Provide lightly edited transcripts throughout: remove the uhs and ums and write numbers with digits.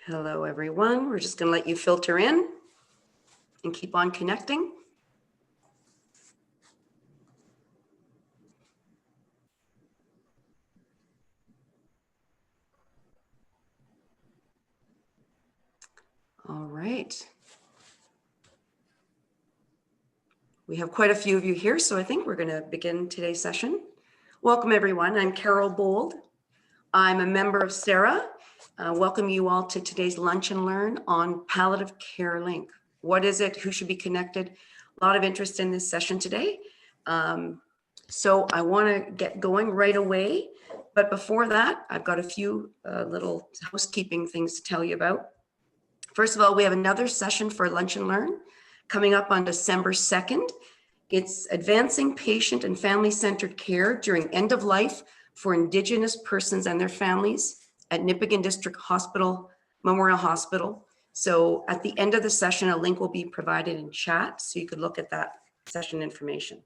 Hello, everyone. We're just going to let you filter in and keep on connecting. All right. We have quite a few of you here, so I think we're going to begin today's session. Welcome, everyone. I'm Carol Bold. I'm a member of CERAH. Welcome you all to today's Lunch and Learn on Palliative Carelink. What is it? Who should be connected? A lot of interest in this session today. So I want to get going right away. But before that, I've got a few little housekeeping things to tell you about. First of all, we have another session for Lunch and Learn coming up on December 2nd. It's Advancing Patient and Family-Centered Care During End of Life for Indigenous Persons and Their Families at Nipigon District Hospital, Memorial Hospital. So at the end of the session, a link will be provided in chat so you could look at that session information.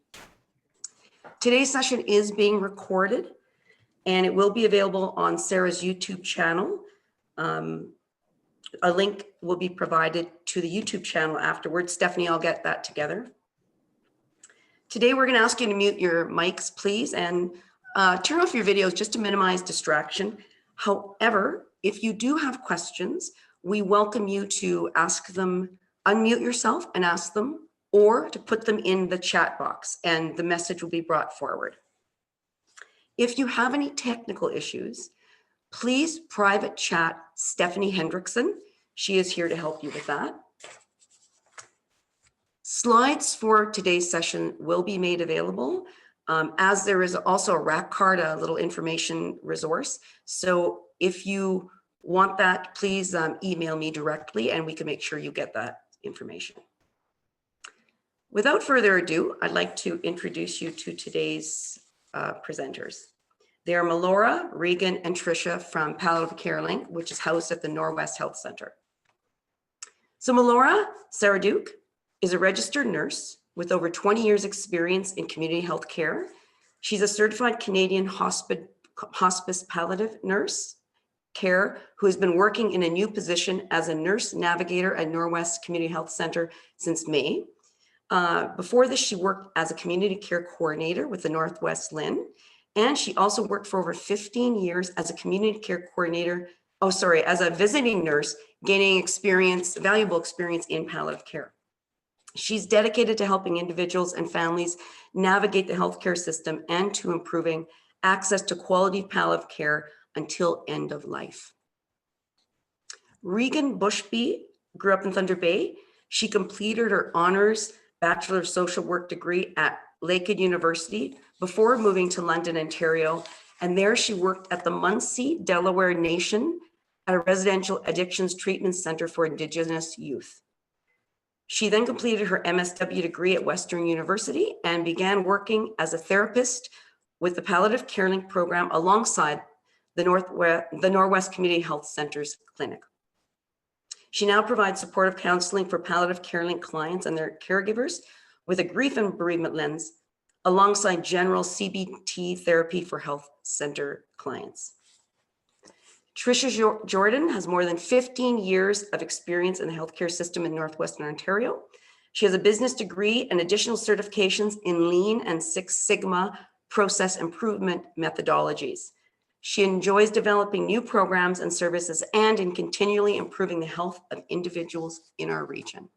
Today's session is being recorded and it will be available on CERAH's YouTube channel. A link will be provided to the YouTube channel afterwards. Stephanie, I'll get that together. Today, we're going to ask you to mute your mics, please, and turn off your videos just to minimize distraction. However, if you do have questions, we welcome you to ask them, unmute yourself and ask them, or to put them in the chat box, and the message will be brought forward. If you have any technical issues, please private chat Stephanie Hendrickson. She is here to help you with that. Slides for today's session will be made available, as there is also a rack card, a little information resource. So if you want that, please email me directly and we can make sure you get that information. Without further ado, I'd like to introduce you to today's presenters. They are Melora, Reegan, and Tricia from Palliative Carelink, which is housed at the Norwest Health Center. So Melora Serediuk is a registered nurse with over 20 years experience in community health care. She's a certified Canadian hospice palliative nurse care who has been working in a new position as a nurse navigator at Norwest Community Health Center since May. Before this, she worked as a community care coordinator with the Northwest LHIN, and she also worked for over 15 years as a community care coordinator, as a visiting nurse, gaining experience, valuable experience in palliative care. She's dedicated to helping individuals and families navigate the healthcare system and to improving access to quality palliative care until end of life. Reegan Bushby grew up in Thunder Bay. She completed her honors Bachelor of Social Work degree at Lakehead University before moving to London, Ontario. And there she worked at the Munsee, Delaware Nation at a residential addictions treatment center for Indigenous youth. She then completed her MSW degree at Western University and began working as a therapist with the Palliative Carelink program alongside the Norwest Community Health Center's clinic. She now provides supportive counseling for Palliative Carelink clients and their caregivers with a grief and bereavement lens, alongside general CBT therapy for health center clients. Tricia Jordan has more than 15 years of experience in the healthcare system in Northwestern Ontario. She has a business degree and additional certifications in Lean and Six Sigma process improvement methodologies. She enjoys developing new programs and services and in continually improving the health of individuals in our region.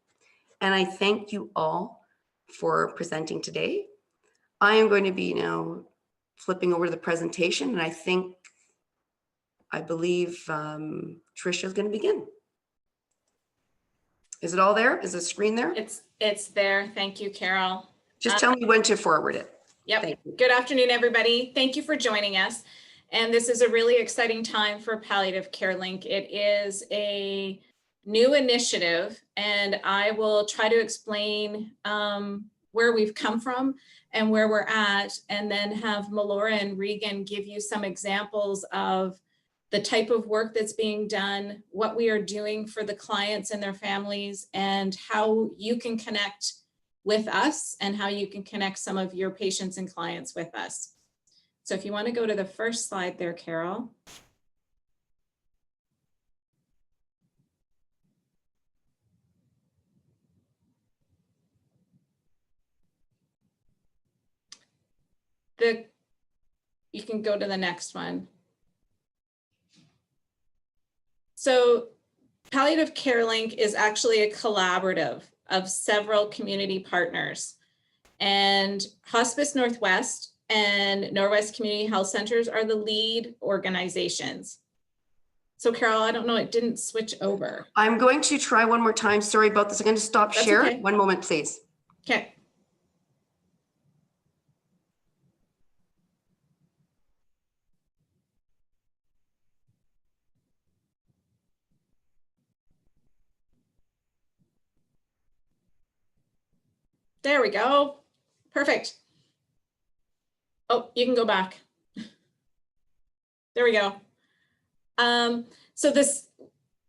And I thank you all for presenting today. I am going to be now flipping over the presentation, and I believe Tricia is going to begin. Is it all there? Is the screen there? It's there. Thank you, Carol. Just tell me when to forward it. Yep. Good afternoon, everybody. Thank you for joining us. And this is a really exciting time for Palliative Carelink. It is a new initiative, and I will try to explain where we've come from and where we're at, and then have Melora and Reegan give you some examples of the type of work that's being done, what we are doing for the clients and their families, and how you can connect with us and how you can connect some of your patients and clients with us. So if you want to go to the first slide there, Carol. you can go to the next one. So Palliative Carelink is actually a collaborative of several community partners, and Hospice Northwest and Norwest Community Health Centers are the lead organizations. So Carol, I don't know, it didn't switch over. I'm going to try one more time. Sorry about this. I'm going to stop That's share. okay. One moment, please. Okay. There we go. Perfect. Oh, you can go back. There we go. So this,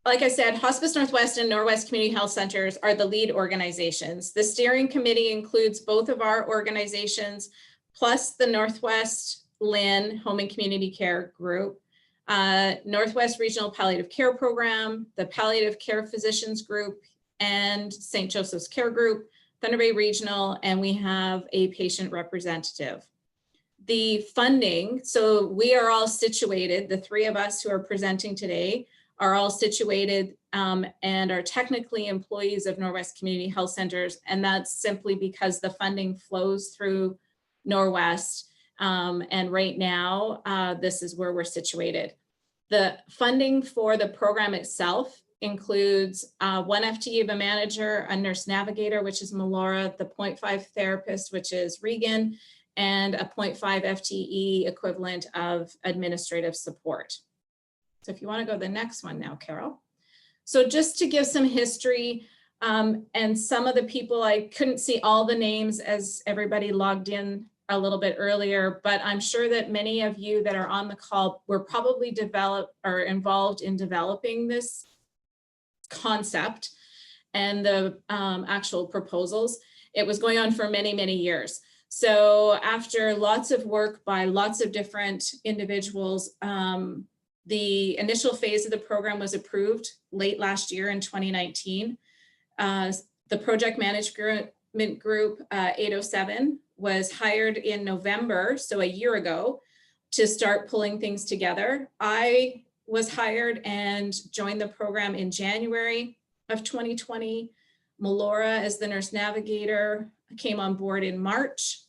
like I said, Hospice Northwest and Norwest Community Health Centers are the lead organizations. The steering committee includes both of our organizations, plus the Northwest LIN Home and Community Care Group, Northwest Regional Palliative Care Program, the Palliative Care Physicians Group, and St. Joseph's Care Group, Thunder Bay Regional, and we have a patient representative. The funding, so we are all situated, the three of us who are presenting today are all situated and are technically employees of Norwest Community Health Centers, and that's simply because the funding flows through Norwest, and right now this is where we're situated. The funding for the program itself includes 1 FTE of a manager, a nurse navigator, which is Melora, the 0.5 therapist, which is Reegan, and a 0.5 FTE equivalent of administrative support. So if you want to go to the next one now, Carol. So just to give some history, and some of the people, I couldn't see all the names as everybody logged in a little bit earlier, but I'm sure that many of you that are on the call were probably involved in developing this concept and the actual proposals. It was going on for many, many years. So after lots of work by lots of different individuals, the initial phase of the program was approved late last year in 2019. The project management group 807 was hired in November, so a year ago, to start pulling things together. I was hired and joined the program in January of 2020. Melora, as the nurse navigator, came on board in March.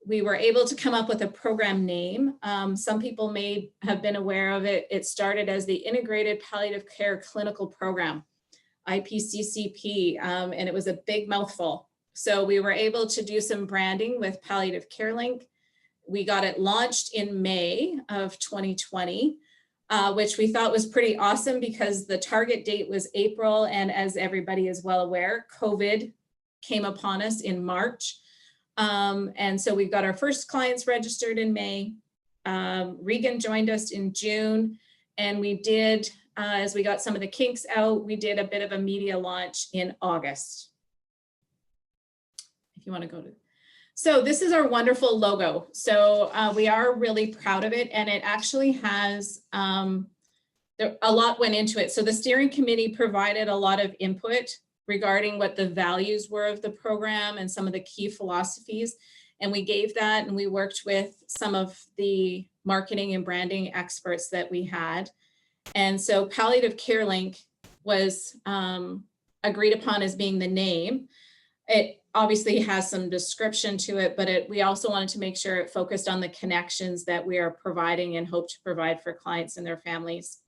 We were able to come up with a program name. Some people may have been aware of it. It started as the Integrated Palliative Care Clinical Program, IPCCP, and it was a big mouthful. So we were able to do some branding with Palliative Carelink. We got it launched in May of 2020, which we thought was pretty awesome because the target date was April. And as everybody is well aware, COVID came upon us in March. And so we've got our first clients registered in May. Reegan joined us in June, and we did, as we got some of the kinks out, we did a bit of a media launch in August. If you want to go to, so this is our wonderful logo. So we are really proud of it, and it actually has, a lot went into it. So the steering committee provided a lot of input regarding what the values were of the program and some of the key philosophies. And we gave that, and we worked with some of the marketing and branding experts that we had. And so Palliative Carelink was agreed upon as being the name. It obviously has some description to it, but we also wanted to make sure it focused on the connections that we are providing and hope to provide for clients and their families.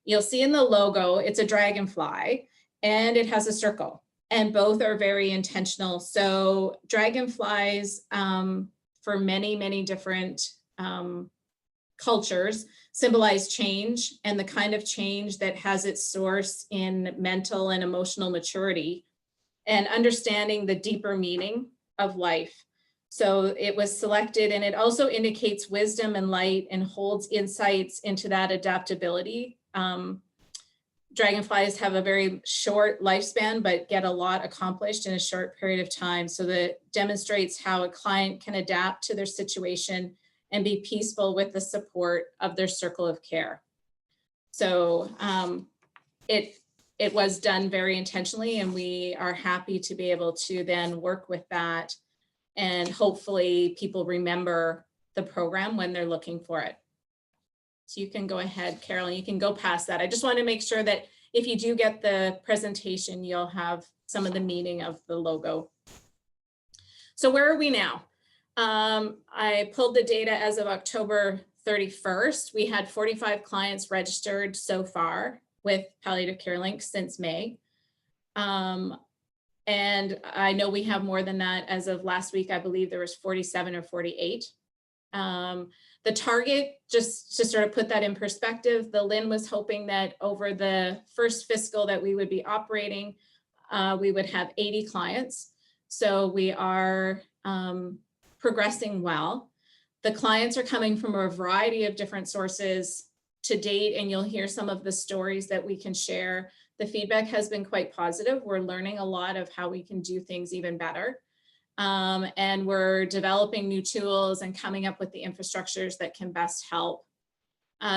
You'll see in the logo, it's a dragonfly, and it has a circle, and both are very intentional. So dragonflies, for many, many different cultures, symbolize change, and the kind of change that has its source in mental and emotional maturity and understanding the deeper meaning of life. So it was selected, and it also indicates wisdom and light and holds insights into that adaptability. Dragonflies have a very short lifespan, but get a lot accomplished in a short period of time. So that demonstrates how a client can adapt to their situation and be peaceful with the support of their circle of care. So it was done very intentionally, and we are happy to be able to then work with that. And hopefully people remember the program when they're looking for it. So you can go ahead, Carolyn, you can go past that. I just want to make sure that if you do get the presentation, you'll have some of the meaning of the logo. So where are we now? I pulled the data as of October 31st. We had 45 clients registered so far with Palliative Carelink since May. And I know we have more than that. As of last week, I believe there was 47 or 48. The target, just to sort of put that in perspective, the Lynn was hoping that over the first fiscal that we would be operating, we would have 80 clients. So we are progressing well. The clients are coming from a variety of different sources to date, and you'll hear some of the stories that we can share. The feedback has been quite positive. We're learning a lot of how we can do things even better. And we're developing new tools and coming up with the infrastructures that can best help.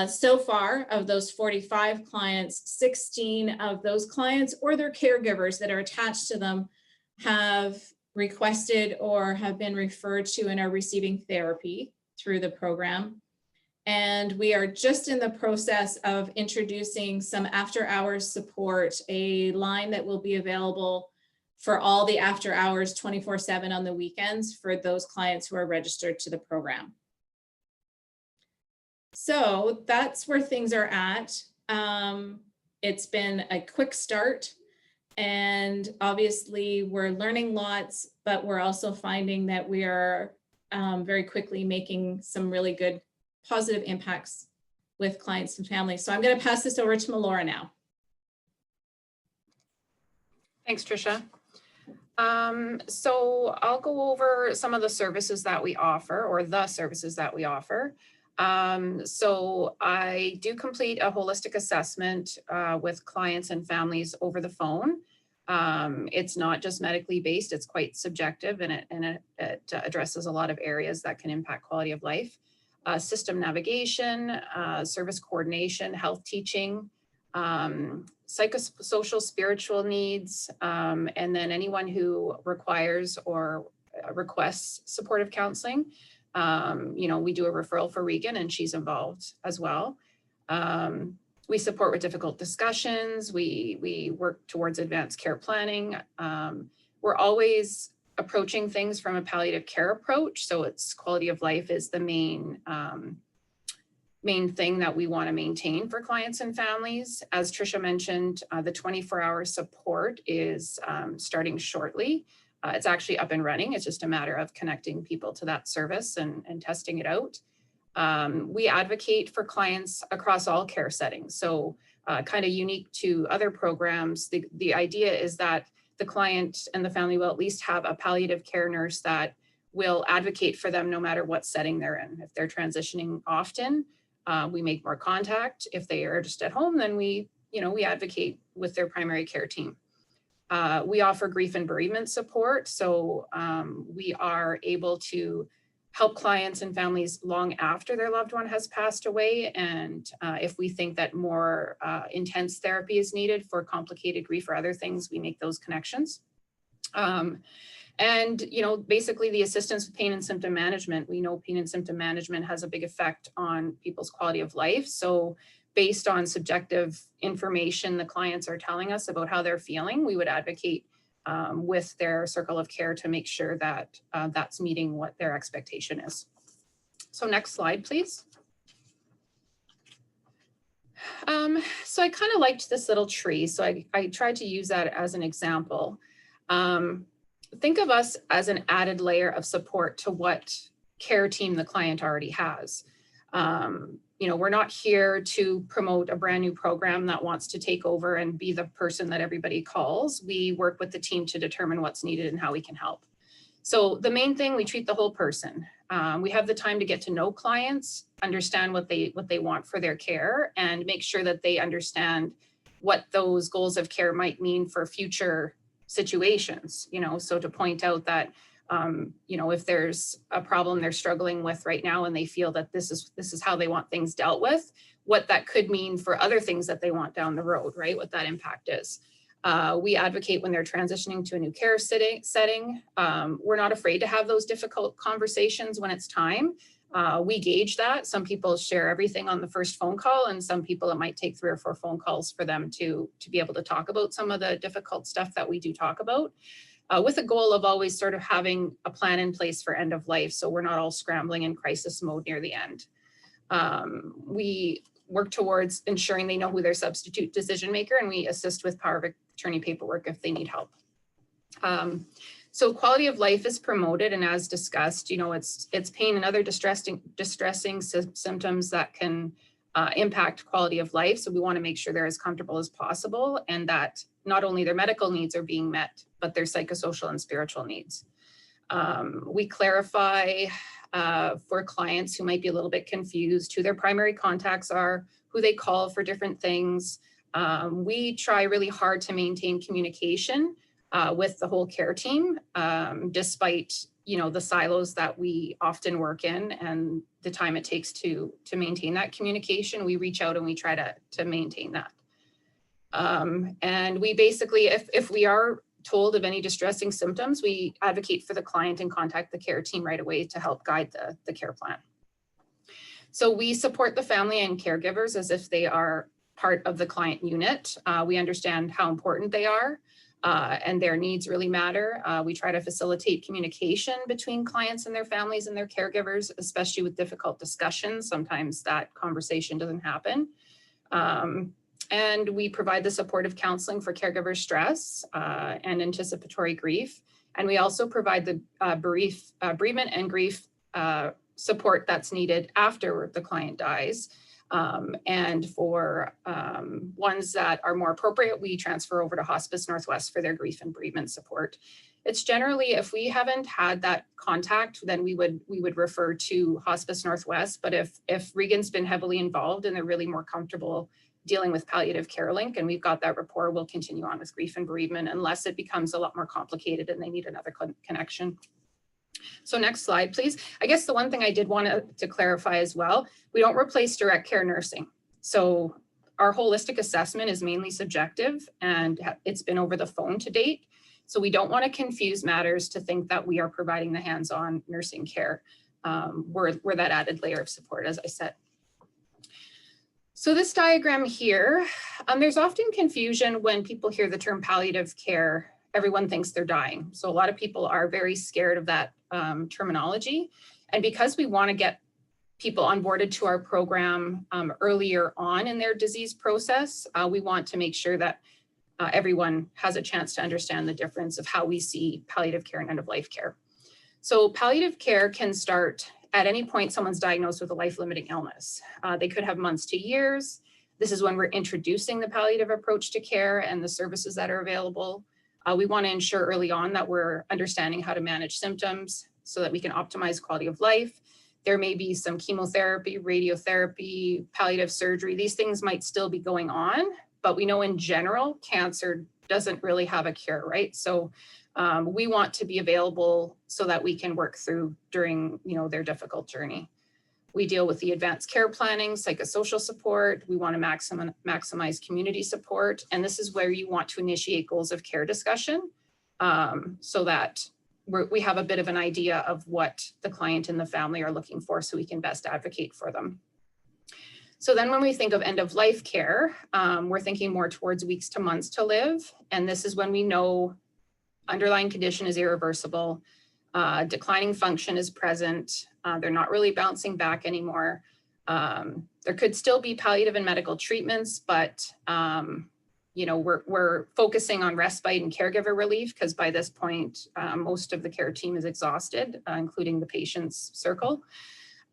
So far, of those 45 clients, 16 of those clients or their caregivers that are attached to them have requested or have been referred to and are receiving therapy through the program. And we are just in the process of introducing some after hours support, a line that will be available for all the after hours 24/7 on the weekends for those clients who are registered to the program. So that's where things are at. It's been a quick start, and obviously we're learning lots, but we're also finding that we are very quickly making some really good positive impacts with clients and families. So I'm going to pass this over to Melora now. Thanks, Tricia. So I'll go over some of the services that we offer, or the services that we offer. So I do complete a holistic assessment with clients and families over the phone. It's not just medically based, it's quite subjective, and it addresses a lot of areas that can impact quality of life. System navigation, service coordination, health teaching, psychosocial, spiritual needs, and then anyone who requires or requests supportive counseling. We do a referral for Reegan, and she's involved as well. We support with difficult discussions. We work towards advanced care planning. We're always approaching things from a palliative care approach. So it's quality of life is the main thing that we want to maintain for clients and families. As Tricia mentioned, the 24-hour support is starting shortly. It's actually up and running. It's just a matter of connecting people to that service and testing it out. We advocate for clients across all care settings. So kind of unique to other programs, the idea is that the client and the family will at least have a palliative care nurse that will advocate for them no matter what setting they're in. If they're transitioning often, we make more contact. If they are just at home, then we advocate with their primary care team. We offer grief and bereavement support. So we are able to help clients and families long after their loved one has passed away. And if we think that more intense therapy is needed for complicated grief or other things, we make those connections. And basically the assistance with pain and symptom management. We know pain and symptom management has a big effect on people's quality of life. So based on subjective information the clients are telling us about how they're feeling, we would advocate with their circle of care to make sure that that's meeting what their expectation is. So next slide, please. So I kind of liked this little tree. So I tried to use that as an example. Think of us as an added layer of support to what care team the client already has. We're not here to promote a brand new program that wants to take over and be the person that everybody calls. We work with the team to determine what's needed and how we can help. So the main thing, we treat the whole person. We have the time to get to know clients, understand what they want for their care, and make sure that they understand what those goals of care might mean for future situations. So to point out that if there's a problem they're struggling with right now and they feel that this is how they want things dealt with, what that could mean for other things that they want down the road, right? What that impact is. We advocate when they're transitioning to a new care setting. We're not afraid to have those difficult conversations when it's time. We gauge that. Some people share everything on the first phone call, and some people it might take 3 or 4 phone calls for them to be able to talk about some of the difficult stuff that we do talk about, with a goal of always sort of having a plan in place for end of life, so we're not all scrambling in crisis mode near the end. We work towards ensuring they know who their substitute decision maker, and we assist with power of attorney paperwork if they need help. So quality of life is promoted, and as discussed, it's pain and other distressing symptoms that can impact quality of life. So we want to make sure they're as comfortable as possible, and that not only their medical needs are being met, but their psychosocial and spiritual needs. We clarify for clients who might be a little bit confused who their primary contacts are, who they call for different things. We try really hard to maintain communication with the whole care team, despite the silos that we often work in and the time it takes to maintain that communication. We reach out and we try to maintain that. And we basically, if we are told of any distressing symptoms, we advocate for the client and contact the care team right away to help guide the care plan. So we support the family and caregivers as if they are part of the client unit. We understand how important they are, and their needs really matter. We try to facilitate communication between clients and their families and their caregivers, especially with difficult discussions. Sometimes that conversation doesn't happen. And we provide the supportive counseling for caregiver stress and anticipatory grief. And we also provide the bereavement and grief support that's needed after the client dies. And for ones that are more appropriate, we transfer over to Hospice Northwest for their grief and bereavement support. It's generally, if we haven't had that contact, then we would refer to Hospice Northwest. But if Reegan's been heavily involved and they're really more comfortable dealing with Palliative Carelink and we've got that rapport, we'll continue on with grief and bereavement unless it becomes a lot more complicated and they need another connection. So next slide, please. I guess the one thing I did want to clarify as well, we don't replace direct care nursing. So our holistic assessment is mainly subjective and it's been over the phone to date. So we don't want to confuse matters to think that we are providing the hands-on nursing care. We're that added layer of support, as I said. So this diagram here, there's often confusion when people hear the term palliative care. Everyone thinks they're dying. So a lot of people are very scared of that terminology. And because we want to get people onboarded to our program earlier on in their disease process, we want to make sure that everyone has a chance to understand the difference of how we see palliative care and end-of-life care. So palliative care can start at any point someone's diagnosed with a life-limiting illness. They could have months to years. This is when we're introducing the palliative approach to care and the services that are available. We want to ensure early on that we're understanding how to manage symptoms so that we can optimize quality of life. There may be some chemotherapy, radiotherapy, palliative surgery. These things might still be going on, but we know in general, cancer doesn't really have a cure, right? So we want to be available so that we can work through during their difficult journey. We deal with the advanced care planning, psychosocial support. We want to maximize community support. And this is where you want to initiate goals of care discussion so that we have a bit of an idea of what the client and the family are looking for so we can best advocate for them. So then when we think of end-of-life care, we're thinking more towards weeks to months to live. And this is when we know underlying condition is irreversible, declining function is present, they're not really bouncing back anymore. There could still be palliative and medical treatments, but we're focusing on respite and caregiver relief because by this point, most of the care team is exhausted, including the patient's circle.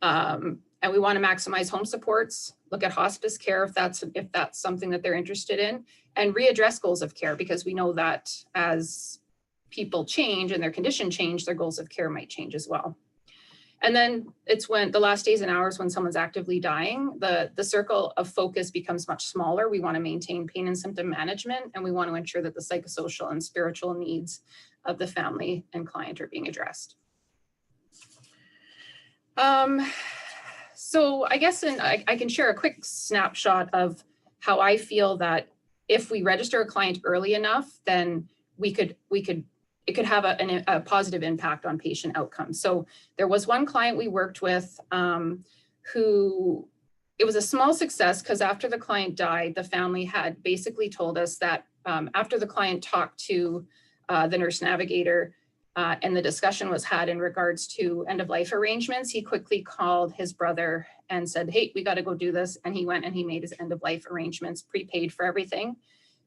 And we want to maximize home supports, look at hospice care if that's something that they're interested in, and readdress goals of care because we know that as people change and their condition change, their goals of care might change as well. And then it's when the last days and hours when someone's actively dying, the circle of focus becomes much smaller. We want to maintain pain and symptom management, and we want to ensure that the psychosocial and spiritual needs of the family and client are being addressed. So I guess I can share a quick snapshot of how I feel that if we register a client early enough, then we could it could have a positive impact on patient outcomes. So there was one client we worked with who, it was a small success because after the client died, the family had basically told us that after the client talked to the nurse navigator and the discussion was had in regards to end of life arrangements, he quickly called his brother and said, hey, we got to go do this. And he went and he made his end of life arrangements, prepaid for everything.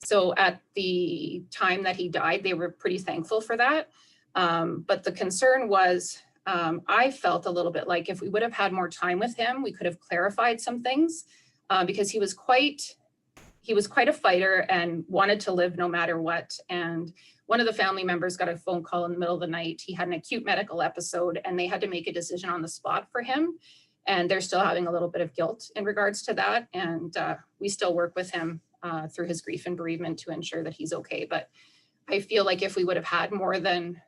So at the time that he died, they were pretty thankful for that. But the concern was, I felt a little bit like if we would have had more time with him, we could have clarified some things because he was quite a fighter and wanted to live no matter what. And one of the family members got a phone call in the middle of the night. He had an acute medical episode and they had to make a decision on the spot for him. And they're still having a little bit of guilt in regards to that. And we still work with him through his grief and bereavement to ensure that he's okay. But I feel like if we would have had more than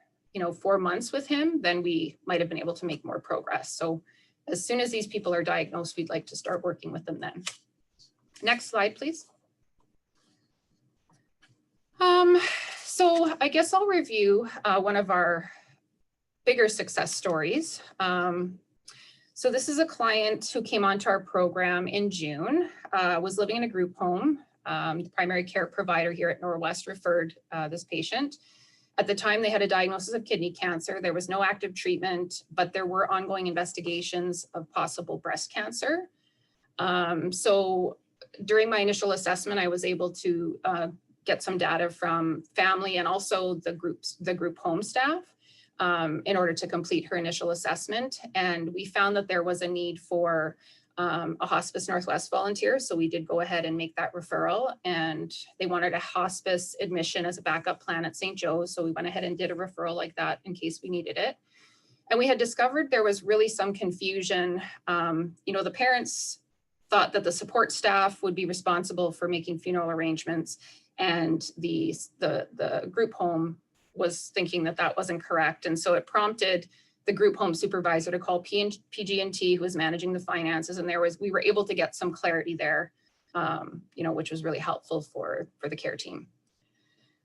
4 months with him, then we might have been able to make more progress. So as soon as these people are diagnosed, we'd like to start working with them then. Next slide, please. So I guess I'll review one of our bigger success stories. So this is a client who came onto our program in June, was living in a group home. The primary care provider here at Norwest referred this patient. At the time, they had a diagnosis of kidney cancer. There was no active treatment, but there were ongoing investigations of possible breast cancer. So during my initial assessment, I was able to get some data from family and also the group home staff in order to complete her initial assessment. And we found that there was a need for a Hospice Northwest volunteer. So we did go ahead and make that referral, and they wanted a hospice admission as a backup plan at St. Joe's. So we went ahead and did a referral like that in case we needed it. And we had discovered there was really some confusion. The parents thought that the support staff would be responsible for making funeral arrangements, and the group home was thinking that that wasn't correct. And so it prompted the group home supervisor to call PG&T, who was managing the finances. And we were able to get some clarity there, which was really helpful for the care team.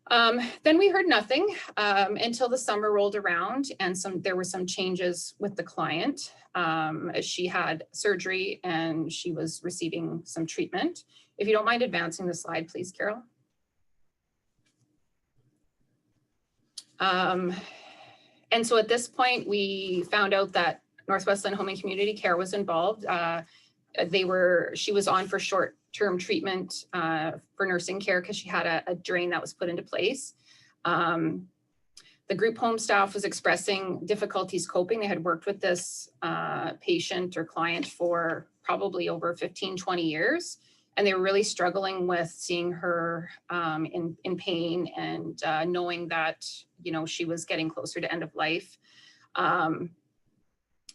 Then we heard nothing until the summer rolled around, and there were some changes with the client. She had surgery and she was receiving some treatment. If you don't mind advancing the slide, please, Carol. And so at this point, we found out that Northwestland Home and Community Care was involved. She was on for short-term treatment for nursing care because she had a drain that was put into place. The group home staff was expressing difficulties coping. They had worked with this patient or client for probably over 15, 20 years. And they were really struggling with seeing her in pain and knowing that, she was getting closer to end of life.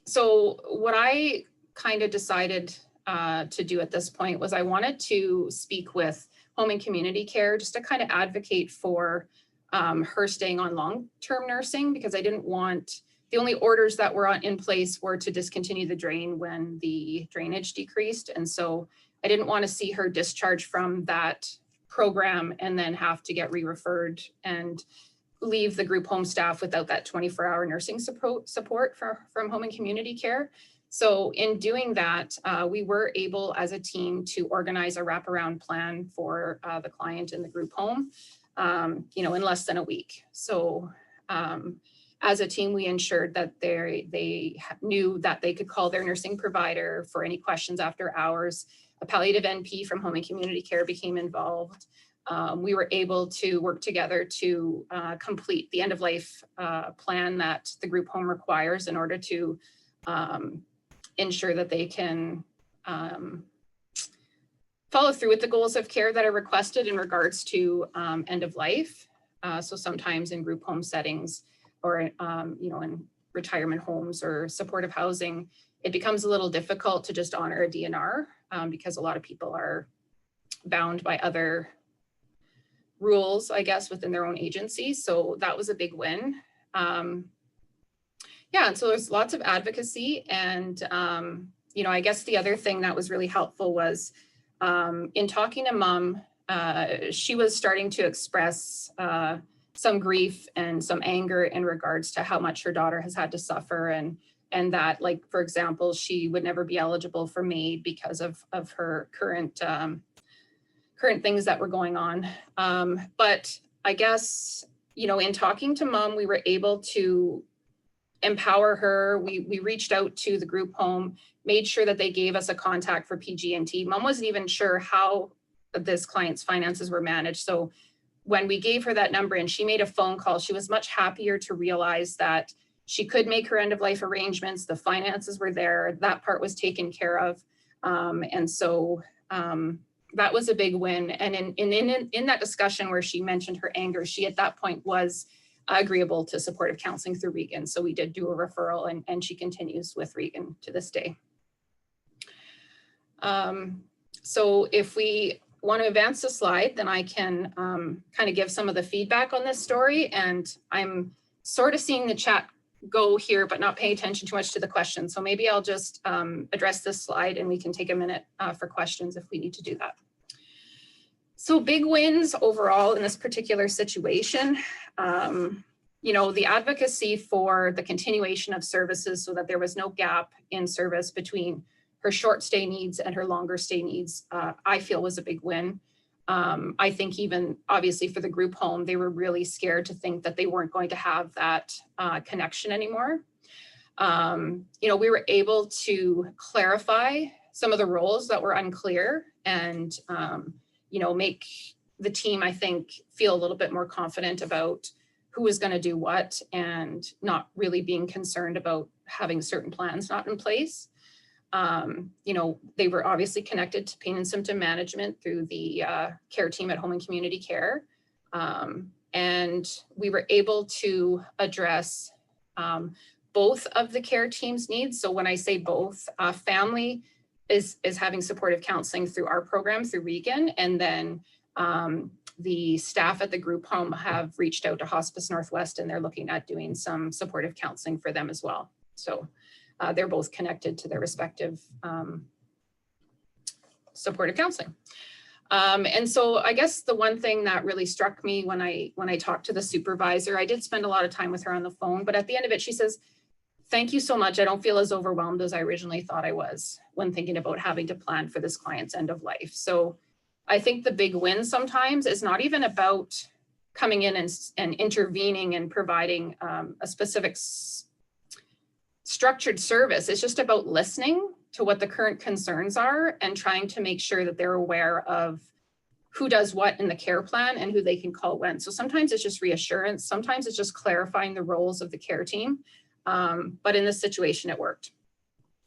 So what I kind of decided to do at this point was I wanted to speak with Home and Community Care just to kind of advocate for her staying on long-term nursing, because I didn't want, the only orders that were in place were to discontinue the drain when the drainage decreased. And so I didn't want to see her discharged from that program and then have to get re-referred and leave the group home staff without that 24-hour nursing support from Home and Community Care. So in doing that, we were able as a team to organize a wraparound plan for the client in the group home, in less than a week. So as a team, we ensured that they knew that they could call their nursing provider for any questions after hours. A palliative NP from Home and Community Care became involved. We were able to work together to complete the end of life plan that the group home requires in order to ensure that they can follow through with the goals of care that are requested in regards to end of life. So sometimes in group home settings or in retirement homes or supportive housing, it becomes a little difficult to just honor a DNR because a lot of people are bound by other rules, I guess, within their own agency. So that was a big win. And so there's lots of advocacy. And, I guess the other thing that was really helpful was in talking to Mom, she was starting to express some grief and some anger in regards to how much her daughter has had to suffer, and that, like, for example, she would never be eligible for MAID because of her current things that were going on. But I guess, you know, in talking to Mom, we were able to empower her. We reached out to the group home, made sure that they gave us a contact for PG&T. Mom wasn't even sure how this client's finances were managed. So when we gave her that number and she made a phone call, she was much happier to realize that she could make her end of life arrangements. The finances were there. That part was taken care of. And so that was a big win. And in that discussion where she mentioned her anger, she at that point was agreeable to supportive counseling through Reegan. So we did do a referral, and she continues with Reegan to this day. So if we want to advance the slide, then I can kind of give some of the feedback on this story. And I'm sort of seeing the chat go here, but not paying attention too much to the questions. So maybe I'll just address this slide and we can take a minute for questions if we need to do that. So big wins overall in this particular situation. You know, the advocacy for the continuation of services so that there was no gap in service between her short stay needs and her longer stay needs, I feel was a big win. I think even obviously for the group home, they were really scared to think that they weren't going to have that connection anymore. You know, we were able to clarify some of the roles that were unclear and, you know, make the team, I think, feel a little bit more confident about who was going to do what and not really being concerned about having certain plans not in place. You know, they were obviously connected to pain and symptom management through the care team at home and community care. And we were able to address both of the care team's needs. So when I say both, family is having supportive counseling through our program, through Reegan, and then the staff at the group home have reached out to Hospice Northwest, and they're looking at doing some supportive counseling for them as well. So they're both connected to their respective supportive counseling. And so I guess the one thing that really struck me when I talked to the supervisor, I did spend a lot of time with her on the phone, but at the end of it, she says, "Thank you so much. I don't feel as overwhelmed as I originally thought I was when thinking about having to plan for this client's end of life." So I think the big win sometimes is not even about coming in and intervening and providing a specific structured service. It's just about listening to what the current concerns are and trying to make sure that they're aware of who does what in the care plan and who they can call when. So sometimes it's just reassurance. Sometimes it's just clarifying the roles of the care team. But in this situation, it worked.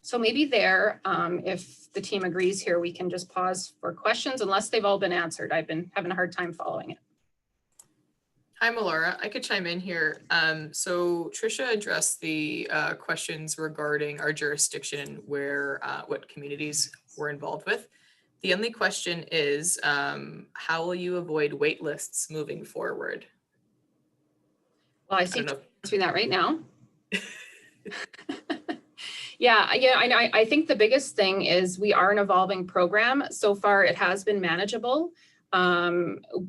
So maybe there, if the team agrees here, we can just pause for questions unless they've all been answered. I've been having a hard time following it. Hi, Melora. I could chime in here. So Tricia addressed the questions regarding our jurisdiction, where what communities we're involved with. The only question is, how will you avoid wait lists moving forward? Well, I see through that right now. Yeah, I think the biggest thing is we are an evolving program. So far, it has been manageable.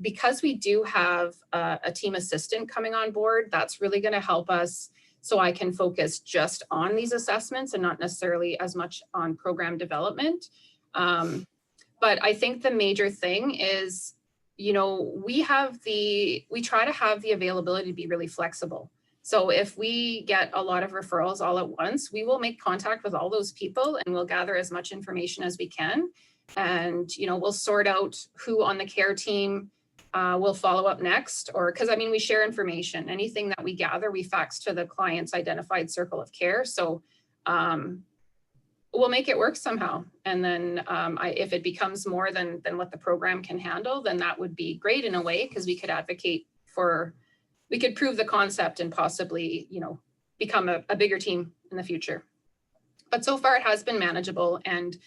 Because we do have a team assistant coming on board, that's really going to help us so I can focus just on these assessments and not necessarily as much on program development. But I think the major thing is, you know, we try to have the availability to be really flexible. So if we get a lot of referrals all at once, we will make contact with all those people and we'll gather as much information as we can. And, you know, we'll sort out who on the care team will follow up next, or because I mean, we share information. Anything that we gather, we fax to the client's identified circle of care. So we'll make it work somehow. And then if it becomes more than what the program can handle, then that would be great in a way, because we could advocate for, we could prove the concept and possibly, you know, become a bigger team in the future. But so far it has been manageable, and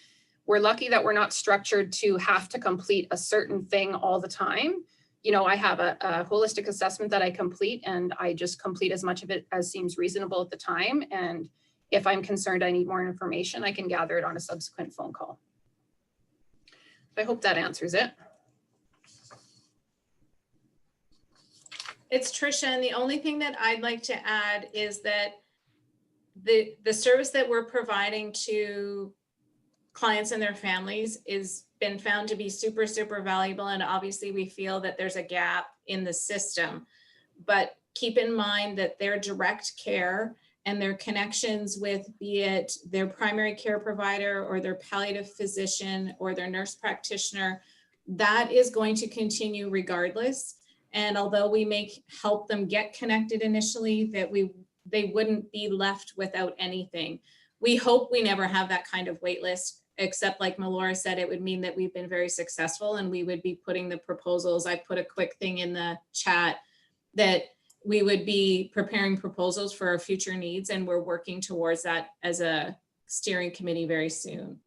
we're lucky that we're not structured to have to complete a certain thing all the time. You know, I have a holistic assessment that I complete, and I just complete as much of it as seems reasonable at the time. And if I'm concerned I need more information, I can gather it on a subsequent phone call. I hope that answers it. It's Tricia, and the only thing that I'd like to add is that the service that we're providing to clients and their families is been found to be super, super valuable. And obviously we feel that there's a gap in the system, but keep in mind that their direct care and their connections with, be it their primary care provider or their palliative physician or their nurse practitioner, that is going to continue regardless. And although we may help them get connected initially, that they wouldn't be left without anything. We hope we never have that kind of wait list, except like Melora said, it would mean that we've been very successful and we would be putting the proposals. I put a quick thing in the chat that we would be preparing proposals for our future needs, and we're working towards that as a steering committee very soon.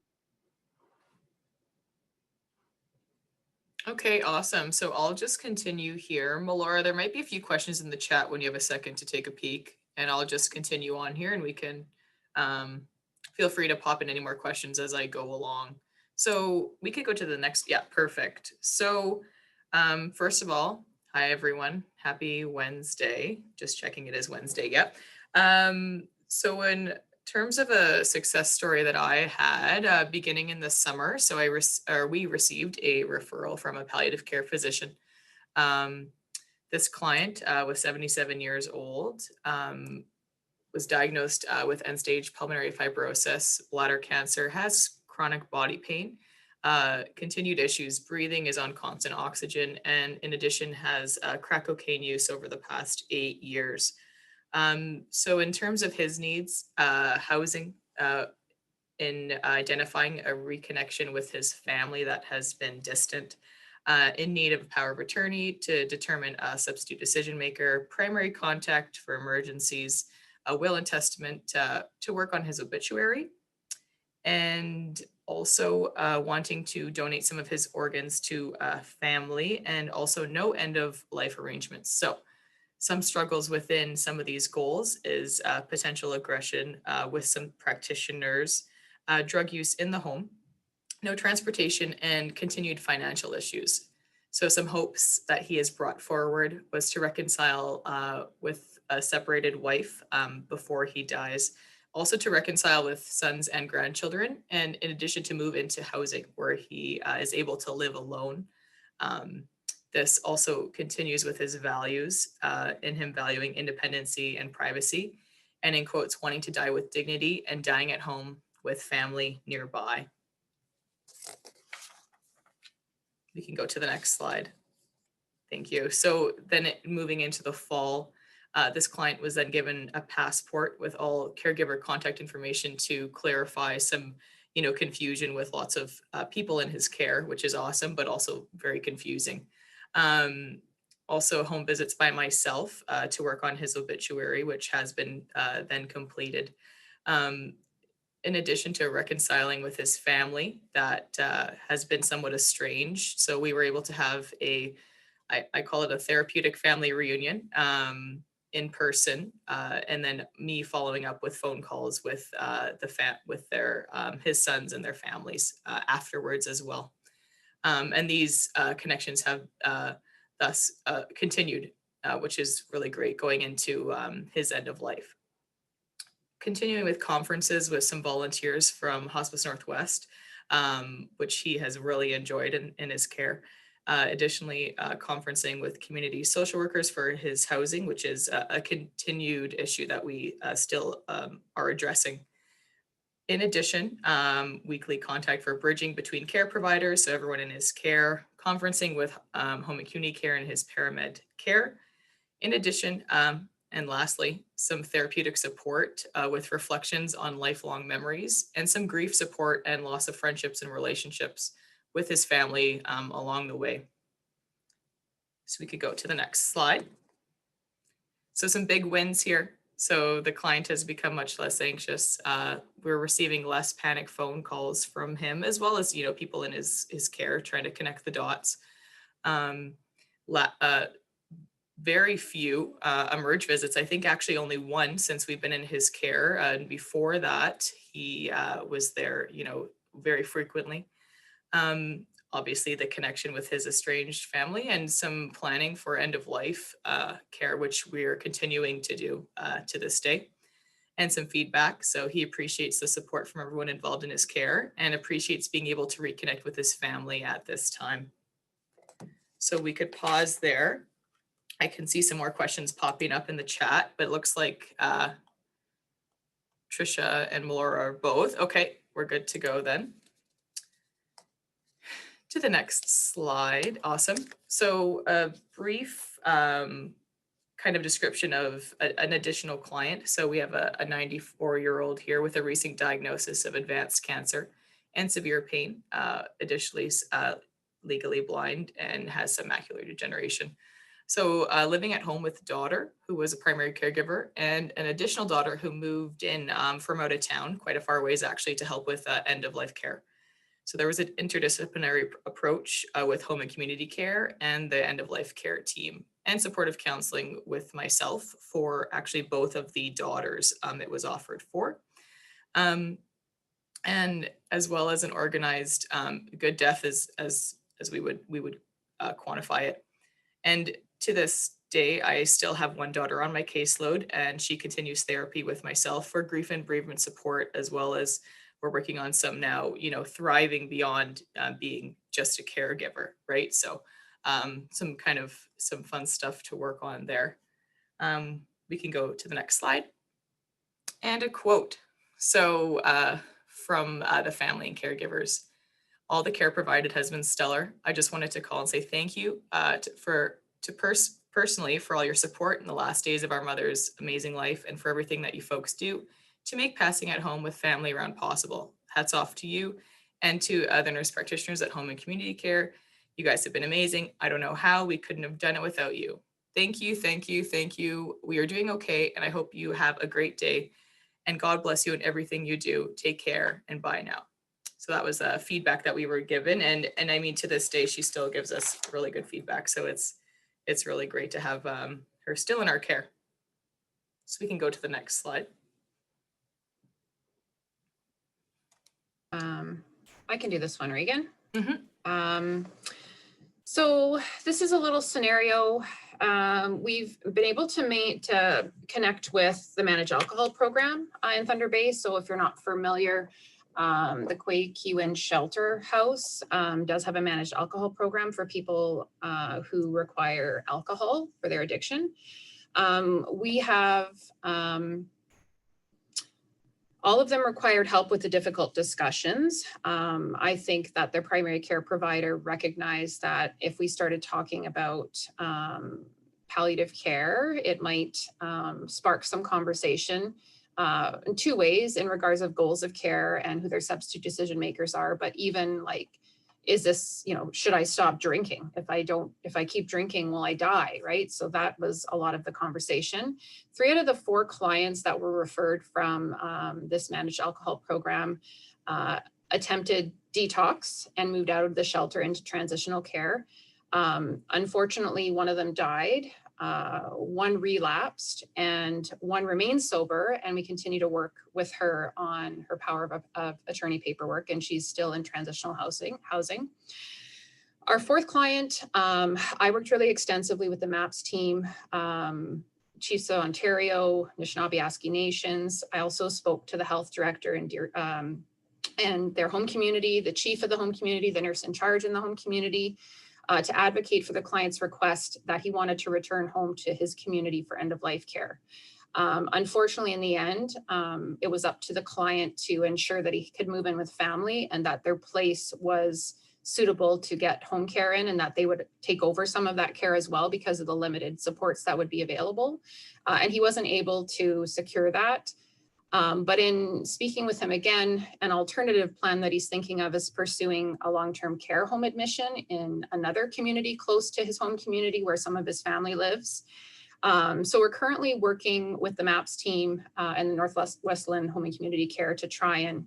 Okay, awesome. So I'll just continue here. Melora, there might be a few questions in the chat when you have a second to take a peek, and I'll just continue on here and we can feel free to pop in any more questions as I go along. So we could go to the next. Yeah, perfect. So first of all, hi everyone. Happy Wednesday. Just checking it is Wednesday. Yep. So in terms of a success story that I had beginning in the summer, so we received a referral from a palliative care physician. This client was 77 years old, was diagnosed with end-stage pulmonary fibrosis, bladder cancer, has chronic body pain, continued issues, breathing, is on constant oxygen, and in addition has crack cocaine use over the past 8 years. So in terms of his needs, housing, in identifying a reconnection with his family that has been distant, in need of power of attorney to determine a substitute decision maker, primary contact for emergencies, a will and testament to work on his obituary, and also wanting to donate some of his organs to a family, and also no end of life arrangements. So some struggles within some of these goals is potential aggression with some practitioners, drug use in the home, no transportation, and continued financial issues. So some hopes that he has brought forward was to reconcile with a separated wife before he dies, also to reconcile with sons and grandchildren, and in addition to move into housing where he is able to live alone. This also continues with his values in him valuing independency and privacy, and in quotes, wanting to die with dignity and dying at home with family nearby. We can go to the next slide. Thank you. So then moving into the fall, this client was then given a passport with all caregiver contact information to clarify some confusion with lots of people in his care, which is awesome, but also very confusing. Also home visits by myself to work on his obituary, which has been then completed. In addition to reconciling with his family that has been somewhat estranged. So we were able to have I call it a therapeutic family reunion in person, and then me following up with phone calls with his sons and their families afterwards as well. And these connections have thus continued, which is really great going into his end of life. Continuing with conferences with some volunteers from Hospice Northwest, which he has really enjoyed in his care. Additionally, conferencing with community social workers for his housing, which is a continued issue that we still are addressing. In addition, weekly contact for bridging between care providers, so everyone in his care, conferencing with home and community care and his paramed care. In addition, and lastly, some therapeutic support with reflections on lifelong memories, and some grief support and loss of friendships and relationships with his family along the way. So we could go to the next slide. So some big wins here. So the client has become much less anxious. We're receiving less panic phone calls from him, as well as people in his care trying to connect the dots. Very few emerge visits. I think actually only one since we've been in his care. And before that, he was there, very frequently. obviously the connection with his estranged family and some planning for end of life care, which we're continuing to do to this day, and some feedback. So he appreciates the support from everyone involved in his care and appreciates being able to reconnect with his family at this time. So we could pause there. I can see some more questions popping up in the chat, but it looks like Tricia and Melora are both. Okay, we're good to go then. To the next slide. Awesome. So a brief kind of description of an additional client. So we have a 94-year-old here with a recent diagnosis of advanced cancer and severe pain, additionally legally blind and has some macular degeneration. So living at home with daughter, who was a primary caregiver, and an additional daughter who moved in from out of town, quite a far ways actually, to help with end of life care. So there was an interdisciplinary approach with home and community care and the end of life care team, and supportive counseling with myself for actually both of the daughters it was offered for. And as well as an organized good death as we would quantify it. And to this day, I still have one daughter on my caseload, and she continues therapy with myself for grief and bereavement support, as well as we're working on some now, thriving beyond being just a caregiver, right? So some fun stuff to work on there. We can go to the next slide. And a quote. So from the family and caregivers, all the care provided has been stellar. I just wanted to call and say thank you personally for all your support in the last days of our mother's amazing life, and for everything that you folks do to make passing at home with family around possible. Hats off to you and to other nurse practitioners at home and community care. You guys have been amazing. I don't know how we couldn't have done it without you. Thank you, thank you, thank you. We are doing okay, and I hope you have a great day, and God bless you in everything you do. Take care, and bye now. So that was feedback that we were given, and I mean, to this day, she still gives us really good feedback. So it's really great to have her still in our care. So we can go to the next slide. I can do this one, Reegan. Mm-hmm. So this is a little scenario. We've been able to connect with the managed alcohol program in Thunder Bay. So if you're not familiar, the Quay-Keewin Shelter House does have a managed alcohol program for people who require alcohol for their addiction. We have all of them required help with the difficult discussions. I think that their primary care provider recognized that if we started talking about palliative care, it might spark some conversation in two ways, in regards of goals of care and who their substitute decision makers are, but even like, is this, should I stop drinking? If I keep drinking, will I die, right? So that was a lot of the conversation. 3 out of the 4 clients that were referred from this managed alcohol program attempted detox and moved out of the shelter into transitional care. Unfortunately, one of them died. 1 relapsed, and 1 remains sober, and we continue to work with her on her power of attorney paperwork, and she's still in transitional housing. Our 4th client, I worked really extensively with the MAPS team, Chiefs of Ontario, Anishinaabe Nations. I also spoke to the health director and their home community, the chief of the home community, the nurse in charge in the home community, to advocate for the client's request that he wanted to return home to his community for end-of-life care. Unfortunately, in the end, it was up to the client to ensure that he could move in with family and that their place was suitable to get home care in, and that they would take over some of that care as well because of the limited supports that would be available. And he wasn't able to secure that. But in speaking with him again, an alternative plan that he's thinking of is pursuing a long-term care home admission in another community close to his home community where some of his family lives. So we're currently working with the MAPS team and the Northwestland Home and Community Care to try and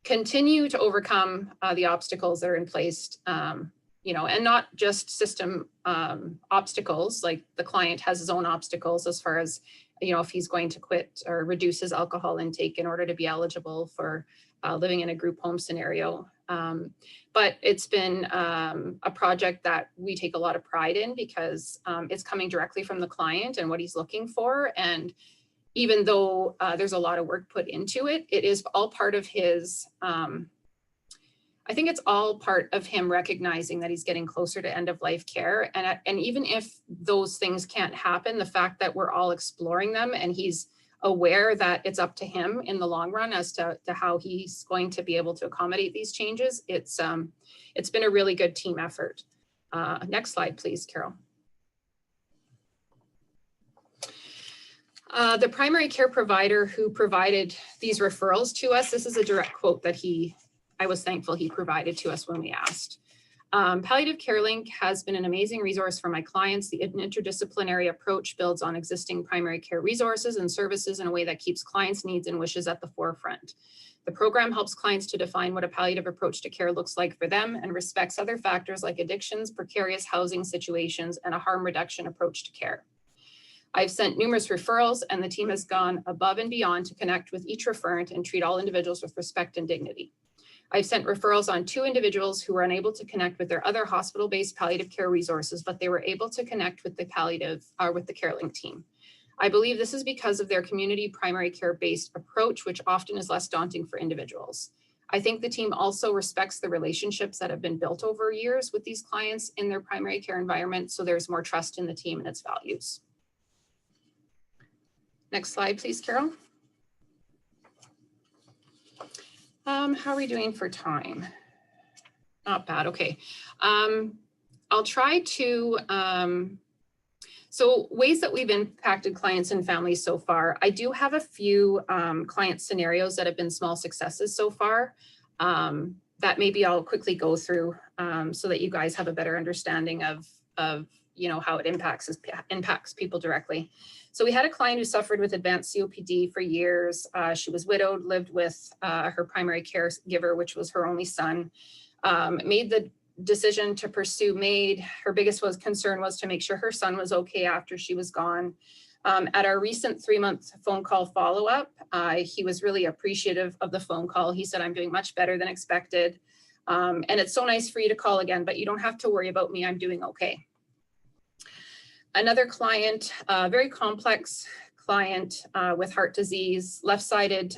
continue to overcome the obstacles that are in place, and not just system obstacles. Like the client has his own obstacles as far as if he's going to quit or reduce his alcohol intake in order to be eligible for living in a group home scenario. But it's been a project that we take a lot of pride in because it's coming directly from the client and what he's looking for. And even though there's a lot of work put into it, it is all part of his, I think it's all part of him recognizing that he's getting closer to end of life care. And even if those things can't happen, the fact that we're all exploring them and he's aware that it's up to him in the long run as to how he's going to be able to accommodate these changes, it's been a really good team effort. Next slide, please, Carol. The primary care provider who provided these referrals to us, this is a direct quote that I was thankful he provided to us when we asked. Palliative Carelink has been an amazing resource for my clients. The interdisciplinary approach builds on existing primary care resources and services in a way that keeps clients' needs and wishes at the forefront. The program helps clients to define what a palliative approach to care looks like for them and respects other factors like addictions, precarious housing situations, and a harm reduction approach to care. I've sent numerous referrals and the team has gone above and beyond to connect with each referent and treat all individuals with respect and dignity. I've sent referrals on 2 individuals who were unable to connect with their other hospital-based palliative care resources, but they were able to connect with the with the Carelink team. I believe this is because of their community primary care-based approach, which often is less daunting for individuals. I think the team also respects the relationships that have been built over years with these clients in their primary care environment, so there's more trust in the team and its values. Next slide, please, Carol. How are we doing for time? Not bad, okay. I'll try to, so ways that we've impacted clients and families so far. I do have a few client scenarios that have been small successes so far that maybe I'll quickly go through so that you guys have a better understanding of how it impacts people directly. So we had a client who suffered with advanced COPD for years. She was widowed, lived with her primary caregiver, which was her only son, made the decision to pursue MAID. Her biggest concern was to make sure her son was okay after she was gone. At our recent 3-month phone call follow-up, he was really appreciative of the phone call. He said, "I'm doing much better than expected. And it's so nice for you to call again, but you don't have to worry about me. I'm doing okay." Another client, very complex client with heart disease, left-sided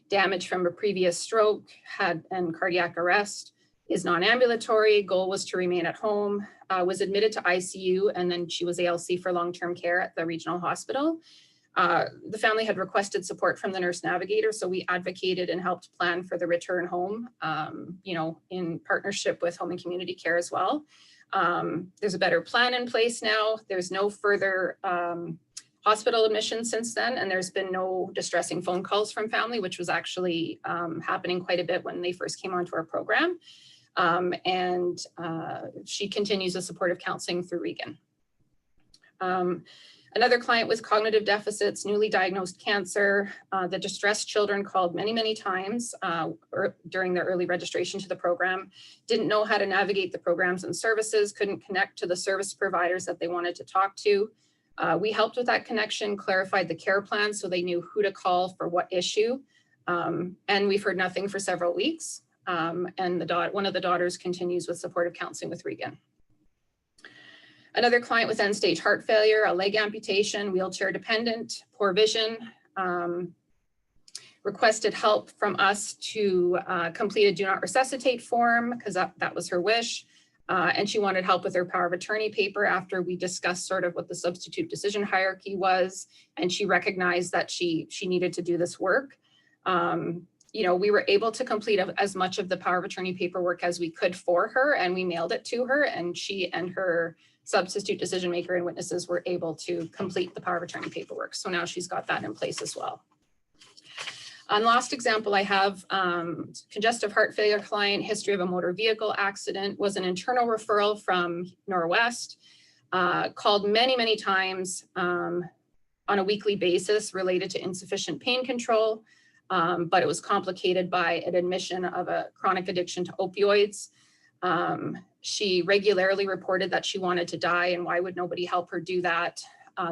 damage from a previous stroke, and cardiac arrest, is non-ambulatory. Goal was to remain at home, was admitted to ICU, and then she was ALC for long-term care at the regional hospital. The family had requested support from the nurse navigator, so we advocated and helped plan for the return home, in partnership with home and community care as well. There's a better plan in place now. There's no further hospital admission since then, and there's been no distressing phone calls from family, which was actually happening quite a bit when they first came onto our program. She continues the supportive counseling through Reegan. Another client with cognitive deficits, newly diagnosed cancer. The distressed children called many, many times during their early registration to the program, didn't know how to navigate the programs and services, couldn't connect to the service providers that they wanted to talk to. We helped with that connection, clarified the care plan so they knew who to call for what issue. And we've heard nothing for several weeks. And one of the daughters continues with supportive counseling with Reegan. Another client with end-stage heart failure, a leg amputation, wheelchair dependent, poor vision, requested help from us to complete a do not resuscitate form because that was her wish. And she wanted help with her power of attorney paper after we discussed sort of what the substitute decision hierarchy was. And she recognized that she needed to do this work. We were able to complete as much of the power of attorney paperwork as we could for her, and we mailed it to her, and she and her substitute decision maker and witnesses were able to complete the power of attorney paperwork. So now she's got that in place as well. On last example, I have congestive heart failure client, history of a motor vehicle accident, was an internal referral from Norwest, called many, many times on a weekly basis related to insufficient pain control, but it was complicated by an admission of a chronic addiction to opioids. She regularly reported that she wanted to die and why would nobody help her do that?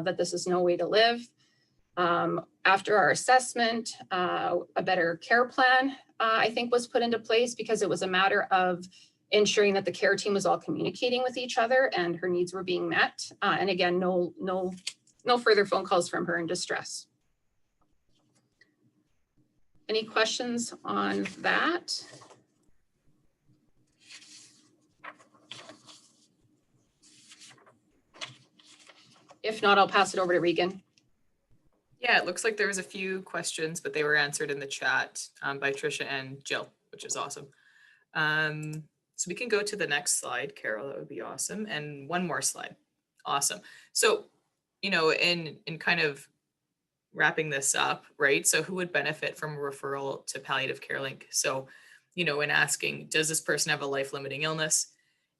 that this is no way to live. After our assessment, a better care plan, I think, was put into place because it was a matter of ensuring that the care team was all communicating with each other and her needs were being met. And again, no further phone calls from her in distress. Any questions on that? If not, I'll pass it over to Reegan. Yeah, it looks like there was a few questions, but they were answered in the chat by Tricia and Jill, which is awesome. So we can go to the next slide, Carol, that would be awesome. And one more slide. Awesome. So, you know, in kind of wrapping this up, right? So who would benefit from a referral to Palliative Carelink? So, you know, in asking, does this person have a life-limiting illness?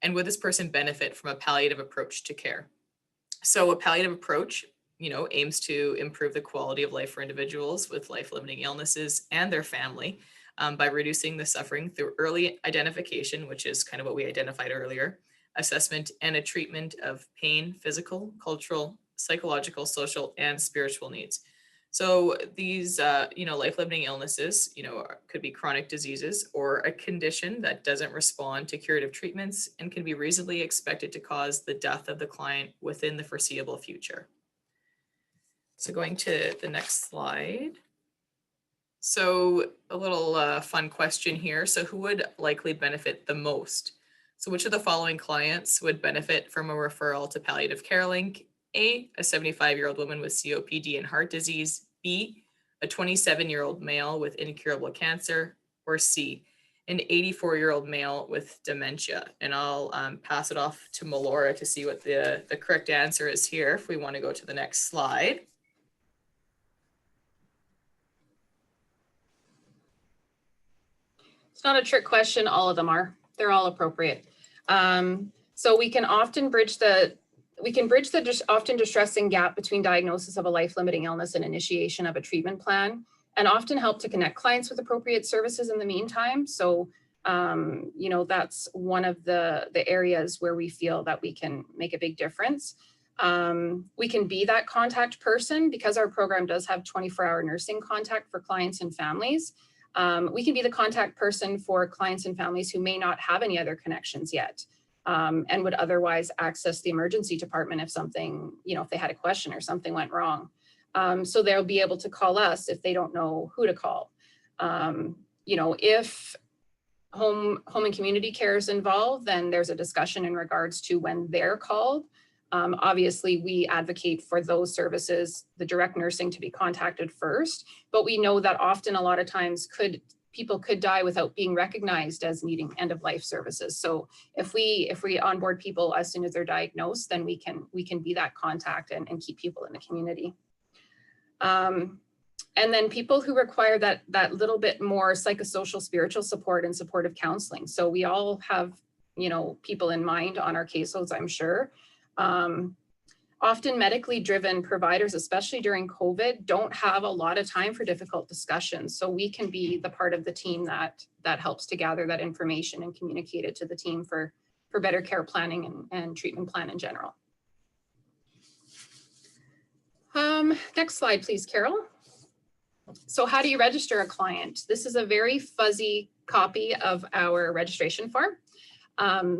And would this person benefit from a palliative approach to care? So a palliative approach, you know, aims to improve the quality of life for individuals with life-limiting illnesses and their family by reducing the suffering through early identification, which is kind of what we identified earlier, assessment and a treatment of pain, physical, cultural, psychological, social, and spiritual needs. So these, you know, life-limiting illnesses, you know, could be chronic diseases or a condition that doesn't respond to curative treatments and can be reasonably expected to cause the death of the client within the foreseeable future. So going to the next slide. So a little fun question here. So who would likely benefit the most? So which of the following clients would benefit from a referral to Palliative Carelink? A 75-year-old woman with COPD and heart disease. B, a 27-year-old male with incurable cancer. Or C, an 84-year-old male with dementia. And I'll pass it off to Melora to see what the correct answer is here if we want to go to the next slide. It's not a trick question. All of them are. They're all appropriate. So we can often bridge the often distressing gap between diagnosis of a life-limiting illness and initiation of a treatment plan, and often help to connect clients with appropriate services in the meantime. So, you know, that's one of the areas where we feel that we can make a big difference. We can be that contact person because our program does have 24-hour nursing contact for clients and families. We can be the contact person for clients and families who may not have any other connections yet, and would otherwise access the emergency department if something, you know, if they had a question or something went wrong. So they'll be able to call us if they don't know who to call. You know, if home and community care is involved, then there's a discussion in regards to when they're called. Obviously, we advocate for those services, the direct nursing, to be contacted first, but we know that often a lot of times people could die without being recognized as needing end-of-life services. So if we onboard people as soon as they're diagnosed, then we can be that contact and keep people in the community. And then people who require that little bit more psychosocial, spiritual support and supportive counseling. So we all have, you know, people in mind on our caseloads, I'm sure. Often medically driven providers, especially during COVID, don't have a lot of time for difficult discussions. So we can be the part of the team that helps to gather that information and communicate it to the team for better care planning and treatment plan in general. Next slide, please, Carol. So how do you register a client? This is a very fuzzy copy of our registration form.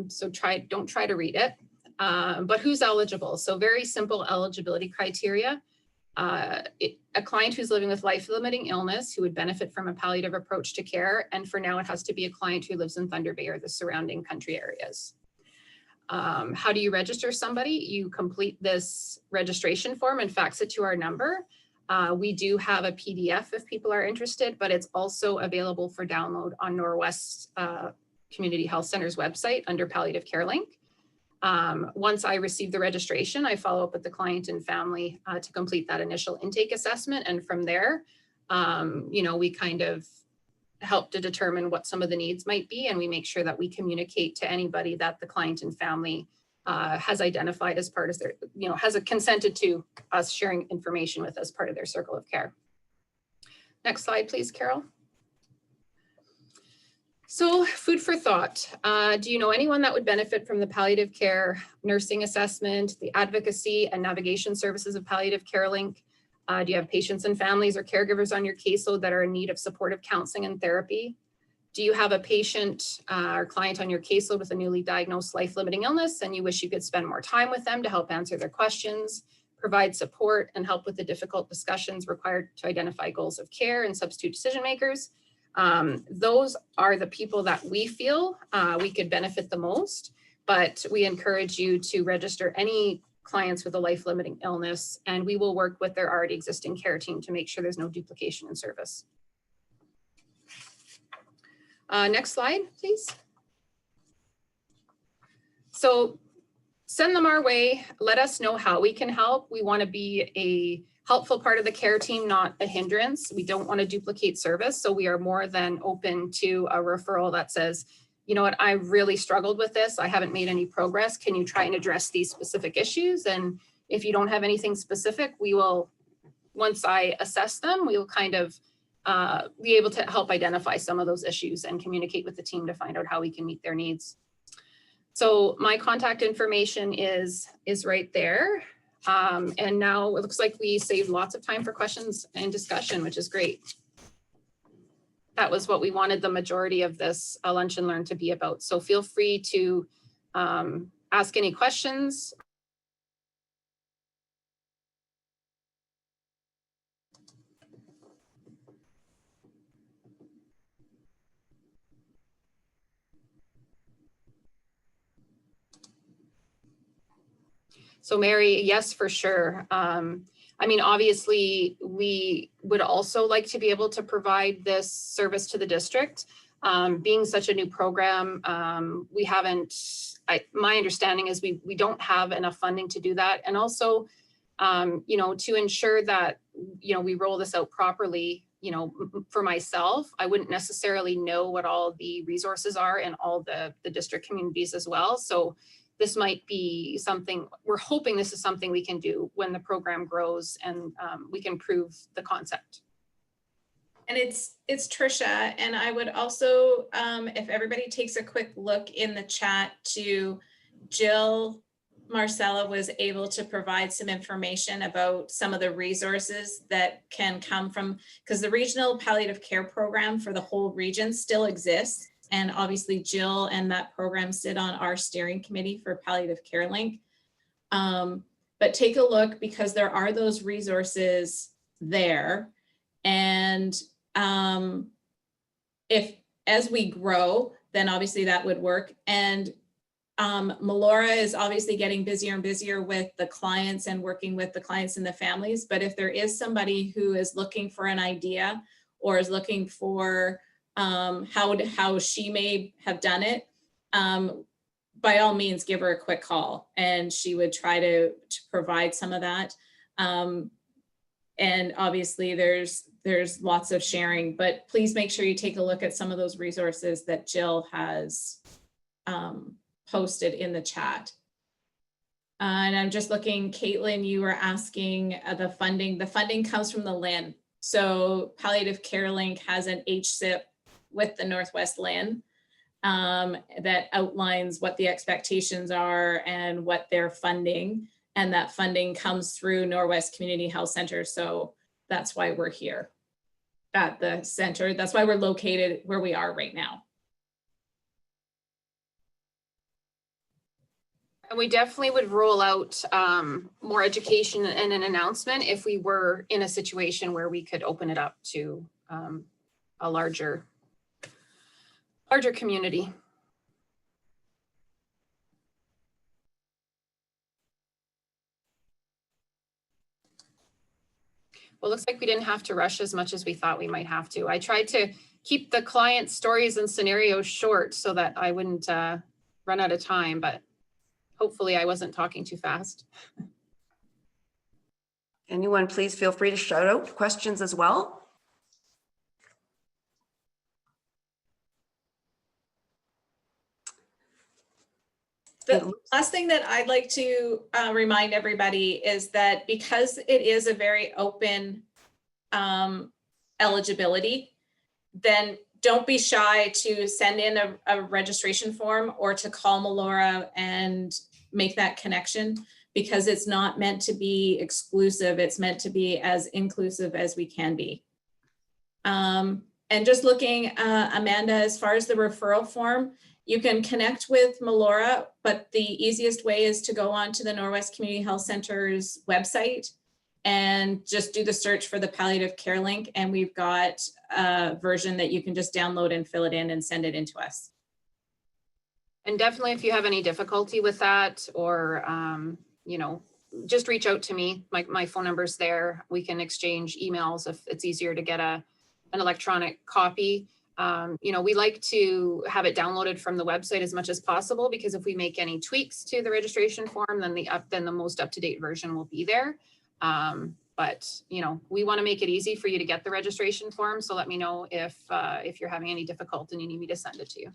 So don't try to read it. But who's eligible? So very simple eligibility criteria. A client who's living with life-limiting illness who would benefit from a palliative approach to care. And for now, it has to be a client who lives in Thunder Bay or the surrounding country areas. How do you register somebody? You complete this registration form and fax it to our number. We do have a PDF if people are interested, but it's also available for download on Norwest Community Health Center's website under Palliative Carelink. Once I receive the registration, I follow up with the client and family to complete that initial intake assessment. And from there, you know, we kind of help to determine what some of the needs might be. And we make sure that we communicate to anybody that the client and family has identified as part of their, you know, has consented to us sharing information with as part of their circle of care. Next slide, please, Carol. So food for thought. Do you know anyone that would benefit from the palliative care nursing assessment, the advocacy and navigation services of Palliative Carelink? Do you have patients and families or caregivers on your caseload that are in need of supportive counseling and therapy? Do you have a patient or client on your caseload with a newly diagnosed life-limiting illness and you wish you could spend more time with them to help answer their questions, provide support, and help with the difficult discussions required to identify goals of care and substitute decision makers? Those are the people that we feel we could benefit the most, but we encourage you to register any clients with a life-limiting illness, and we will work with their already existing care team to make sure there's no duplication in service. Next slide, please. So send them our way. Let us know how we can help. We want to be a helpful part of the care team, not a hindrance. We don't want to duplicate service. So we are more than open to a referral that says, you know what, I really struggled with this. I haven't made any progress. Can you try and address these specific issues? And if you don't have anything specific, we will, once I assess them, we will kind of be able to help identify some of those issues and communicate with the team to find out how we can meet their needs. So my contact information is right there. And now it looks like we saved lots of time for questions and discussion, which is great. That was what we wanted the majority of this Lunch and Learn to be about. So feel free to ask any questions. So Mary, yes, for sure. I mean, obviously, we would also like to be able to provide this service to the district. Being such a new program, we haven't, my understanding is we don't have enough funding to do that. And also, you know, to ensure that, you know, we roll this out properly, you know, for myself, I wouldn't necessarily know what all the resources are in all the district communities as well. So this might be something, we're hoping this is something we can do when the program grows and we can prove the concept. And it's Tricia, and I would also, if everybody takes a quick look in the chat to Jill, Marcella was able to provide some information about some of the resources that can come from, because the regional palliative care program for the whole region still exists. And obviously Jill and that program sit on our steering committee for Palliative Carelink. But take a look because there are those resources there. And if as we grow, then obviously that would work. And Melora is obviously getting busier and busier with the clients and working with the clients and the families. But if there is somebody who is looking for an idea or is looking for how she may have done it, by all means, give her a quick call and she would try to provide some of that. And obviously there's lots of sharing, but please make sure you take a look at some of those resources that Jill has posted in the chat. And I'm just looking, Caitlin, you were asking the funding. The funding comes from the LIN. So Palliative Carelink has an HSIP with the Northwest LIN that outlines what the expectations are and what they're funding. And that funding comes through Norwest Community Health Center. So that's why we're here at the center. That's why we're located where we are right now. And we definitely would roll out more education and an announcement if we were in a situation where we could open it up to a larger community. Well, it looks like we didn't have to rush as much as we thought we might have to. I tried to keep the client stories and scenarios short so that I wouldn't run out of time, but hopefully I wasn't talking too fast. Anyone, please feel free to shout out questions as well. The last thing that I'd like to remind everybody is that because it is a very open eligibility, then don't be shy to send in a registration form or to call Melora and make that connection, because it's not meant to be exclusive. It's meant to be as inclusive as we can be. And just looking, Amanda, as far as the referral form, you can connect with Melora, but the easiest way is to go on to the Norwest Community Health Center's website and just do the search for the Palliative Carelink. And we've got a version that you can just download and fill it in and send it in to us. And definitely, if you have any difficulty with that, or, you know, just reach out to me. My phone number's there. We can exchange emails if it's easier to get an electronic copy. You know, we like to have it downloaded from the website as much as possible, because if we make any tweaks to the registration form, then the most up-to-date version will be there. But, you know, we want to make it easy for you to get the registration form. So let me know if you're having any difficulty and you need me to send it to you.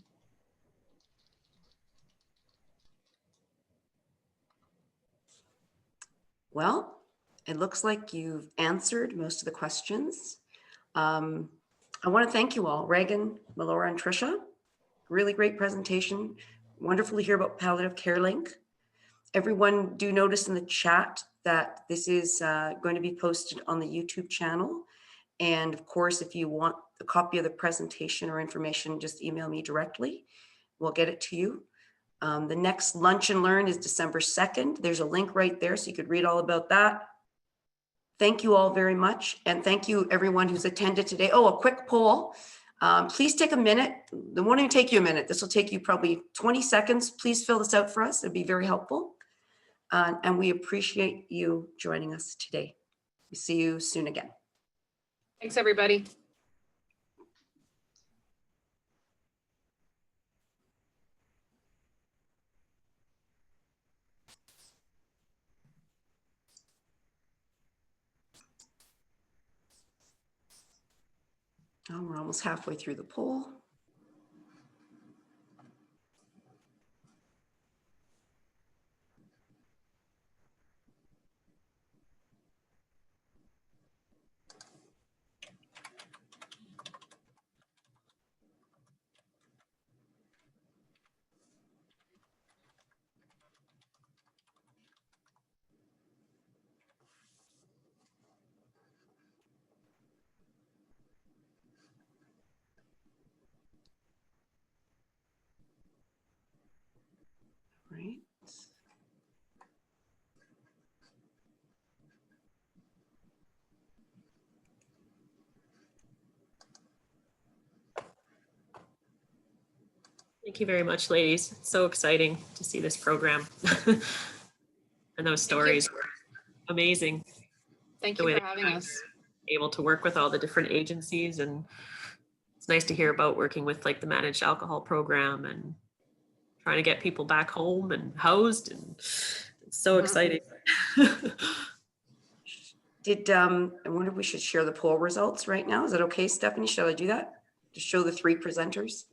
Well, it looks like you've answered most of the questions. I want to thank you all, Reegan, Melora, and Tricia. Really great presentation. Wonderful to hear about Palliative Carelink. Everyone, do notice in the chat that this is going to be posted on the YouTube channel. And of course, if you want a copy of the presentation or information, just email me directly. We'll get it to you. The next Lunch and Learn is December 2nd. There's a link right there, so you could read all about that. Thank you all very much. And thank you everyone who's attended today. Oh, a quick poll. Please take a minute. It won't even take you a minute. This will take you probably 20 seconds. Please fill this out for us. It'd be very helpful. And we appreciate you joining us today. We see you soon again. Thanks, everybody. Oh, we're almost halfway through the poll. Right. Thank you very much, ladies. It's so exciting to see this program. And those stories were amazing. Thank The you way for they having us. able to work with all the different agencies, and it's nice to hear about working with like the managed alcohol program and trying to get people back home and housed, and it's so exciting. I wonder if we should share the poll results right now. Is that okay, Stephanie? Shall I do that? To show the three presenters?